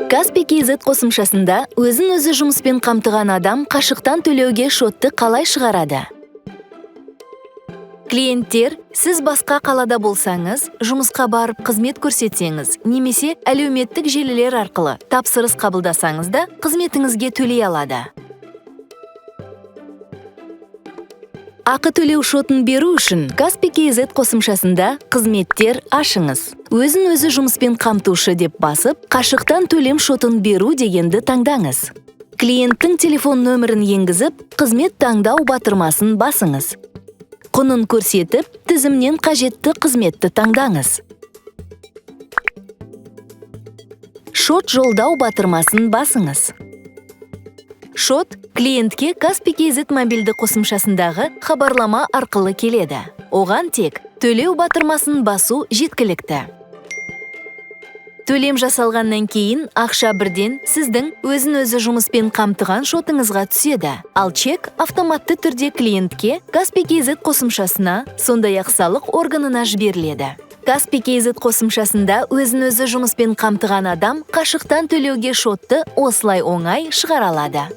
Каспий KZ қосымшасында өзін-өзі жұмыспен қамтыған адам қашықтан төлеуге шотты қалай шығарады? Клиенттер, сіз басқа қалада болсаңыз, жұмысқа барып қызмет көрсетсеңіз, немесе әлеуметтік желілер арқылы тапсырыс қабылдасаңыз да, қызметіңізге төлей алады. Ақы төлеу шотын беру үшін Каспий KZ қосымшасында қызметтер ашыңыз. Өзін-өзі жұмыспен қамтушы деп басып, қашықтан төлем шотын беру дегенді таңдаңыз. Клиенттің телефон нөмірін енгізіп, қызмет таңдау батырмасын басыңыз. Құнын көрсетіп, тізімнен қажетті қызметті таңдаңыз. Шот жолдау батырмасын басыңыз. Шот клиентке Каспий KZ мобильді қосымшасындағы хабарлама арқылы келеді. Оған тек төлеу батырмасын басу жеткілікті. Төлем жасалғаннан кейін ақша бірден сіздің өзін-өзі жұмыспен қамтыған шотыңызға түседі. Ал чек автоматты түрде клиентке Каспий KZ қосымшасына, сондай-ақ салық органына жіберіледі. Каспий KZ қосымшасында өзін-өзі жұмыспен қамтыған адам қашықтан төлеуге шотты осылай оңай шығара алады.